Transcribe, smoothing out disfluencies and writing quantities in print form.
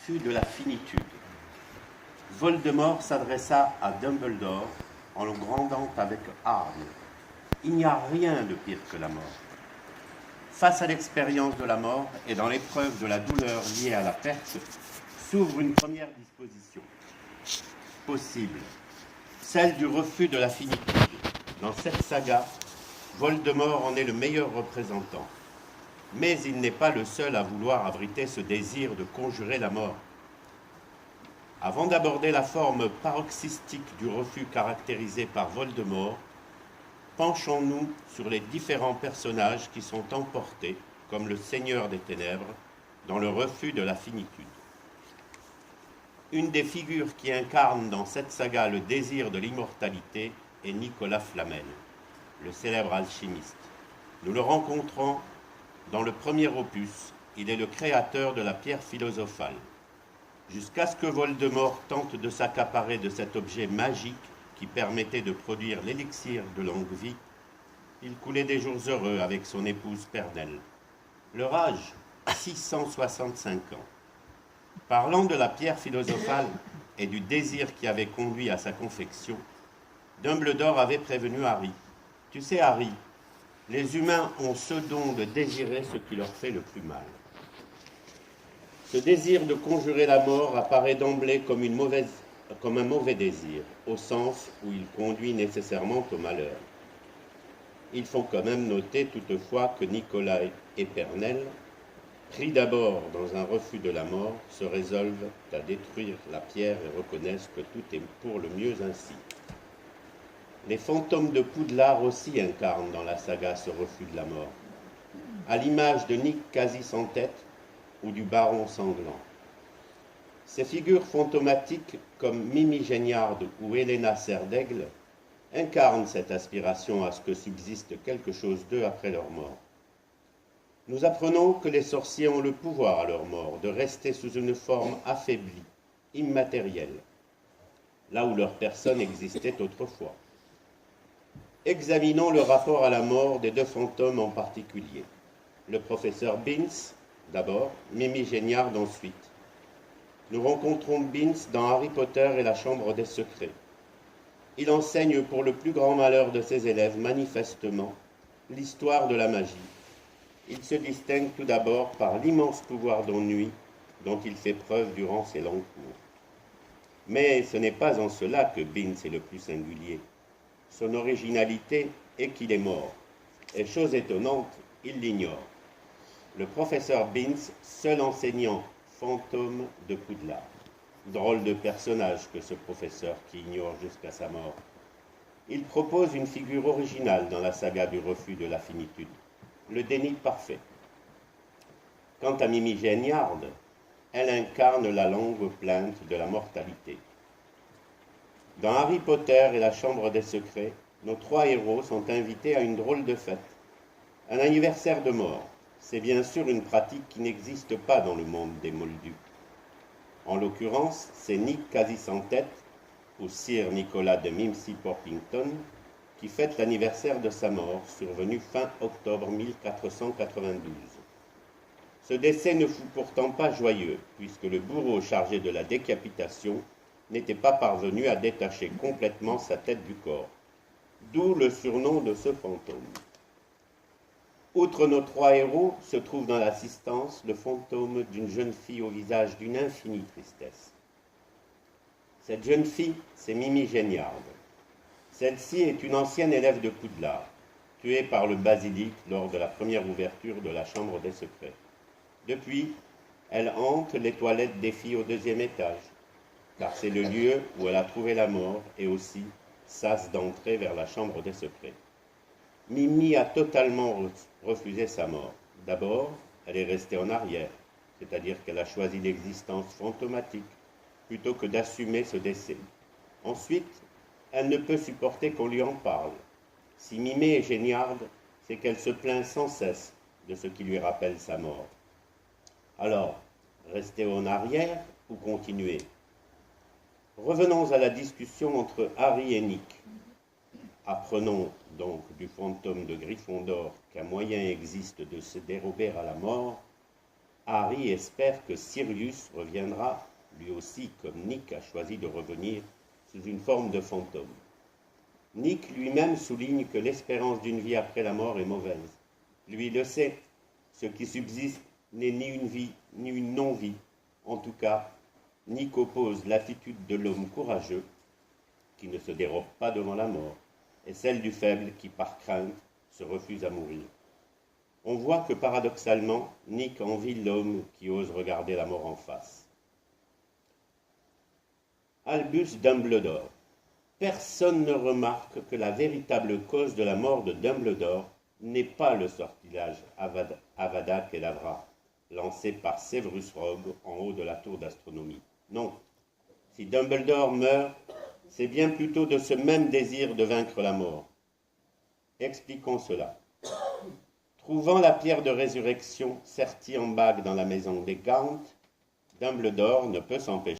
refus de la finitude. Voldemort s'adressa à Dumbledore en le grondant avec hargne. Il n'y a rien de pire que la mort. Face à l'expérience de la mort et dans l'épreuve de la douleur liée à la perte, s'ouvre une première disposition possible, celle du refus de la finitude. Dans cette saga, Voldemort en est le meilleur représentant. Mais il n'est pas le seul à vouloir abriter ce désir de conjurer la mort. Avant d'aborder la forme paroxystique du refus caractérisé par Voldemort, penchons-nous sur les différents personnages qui sont emportés, comme le Seigneur des Ténèbres, dans le refus de la finitude. Une des figures qui incarne dans cette saga le désir de l'immortalité est Nicolas Flamel, le célèbre alchimiste. Nous le rencontrons dans le premier opus. Il est le créateur de la pierre philosophale. Jusqu'à ce que Voldemort tente de s'accaparer de cet objet magique qui permettait de produire l'élixir de longue vie, il coulait des jours heureux avec son épouse Pernelle. Leur âge, 665 ans. Parlant de la pierre philosophale et du désir qui avait conduit à sa confection, Dumbledore avait prévenu Harry. « Tu sais, Harry, les humains ont ce don de désirer ce qui leur fait le plus mal. » Ce désir de conjurer la mort apparaît d'emblée comme un mauvais désir, au sens où il conduit nécessairement au malheur. Il faut quand même noter toutefois que Nicolas et Pernelle, pris d'abord dans un refus de la mort, se résolvent à détruire la pierre et reconnaissent que tout est pour le mieux ainsi. Les fantômes de Poudlard aussi incarnent dans la saga ce refus de la mort, à l'image de Nick quasi sans tête ou du baron sanglant. Ces figures fantomatiques comme Mimi Géniard ou Helena Serdaigle incarnent cette aspiration à ce que subsiste quelque chose d'eux après leur mort. Nous apprenons que les sorciers ont le pouvoir à leur mort de rester sous une forme affaiblie, immatérielle, là où leur personne existait autrefois. Examinons le rapport à la mort des deux fantômes en particulier. Le professeur Binns, d'abord, Mimi Géniard ensuite. Nous rencontrons Binns dans Harry Potter et la Chambre des Secrets. Il enseigne pour le plus grand malheur de ses élèves, manifestement, l'histoire de la magie. Il se distingue tout d'abord par l'immense pouvoir d'ennui dont il fait preuve durant ses longs cours. Mais ce n'est pas en cela que Binns est le plus singulier. Son originalité est qu'il est mort. Et chose étonnante, il l'ignore. Le professeur Binns, seul enseignant fantôme de Poudlard. Drôle de personnage que ce professeur qui ignore jusqu'à sa mort. Il propose une figure originale dans la saga du refus de la finitude, le déni parfait. Quant à Mimi Géniard, elle incarne la longue plainte de la mortalité. Dans Harry Potter et la Chambre des Secrets, nos trois héros sont invités à une drôle de fête, un anniversaire de mort. C'est bien sûr une pratique qui n'existe pas dans le monde des Moldus. En l'occurrence, c'est Nick quasi sans tête, ou Sir Nicolas de Mimsy Porpington, qui fête l'anniversaire de sa mort, survenu fin octobre 1492. Ce décès ne fut pourtant pas joyeux, puisque le bourreau chargé de la décapitation n'était pas parvenu à détacher complètement sa tête du corps, d'où le surnom de ce fantôme. Outre nos trois héros, se trouve dans l'assistance le fantôme d'une jeune fille au visage d'une infinie tristesse. Cette jeune fille, c'est Mimi Géniard. Celle-ci est une ancienne élève de Poudlard, tuée par le basilic lors de la première ouverture de la Chambre des Secrets. Depuis, elle hante les toilettes des filles au deuxième étage, car c'est le lieu où elle a trouvé la mort et aussi sas d'entrée vers la Chambre des Secrets. Mimi a totalement refusé sa mort. D'abord, elle est restée en arrière, c'est-à-dire qu'elle a choisi l'existence fantomatique plutôt que d'assumer ce décès. Ensuite, elle ne peut supporter qu'on lui en parle. Si Mimi est géniarde, c'est qu'elle se plaint sans cesse de ce qui lui rappelle sa mort. Alors, rester en arrière ou continuer ? Revenons à la discussion entre Harry et Nick. Apprenons donc du fantôme de Gryffondor qu'un moyen existe de se dérober à la mort, Harry espère que Sirius reviendra, lui aussi comme Nick a choisi de revenir, sous une forme de fantôme. Nick lui-même souligne que l'espérance d'une vie après la mort est mauvaise. Lui le sait, ce qui subsiste n'est ni une vie ni une non-vie. En tout cas, Nick oppose l'attitude de l'homme courageux, qui ne se dérobe pas devant la mort, et celle du faible qui, par crainte, se refuse à mourir. On voit que paradoxalement, Nick envie l'homme qui ose regarder la mort en face. Albus Dumbledore. Personne ne remarque que la véritable cause de la mort de Dumbledore n'est pas le sortilège Avada Kedavra, lancé par Severus Rogue en haut de la tour d'astronomie. Non, si Dumbledore meurt, c'est bien plutôt de ce même désir de vaincre la mort. Expliquons cela. Trouvant la pierre de résurrection sertie en bague dans la maison des Gaunt, Dumbledore ne peut s'empêcher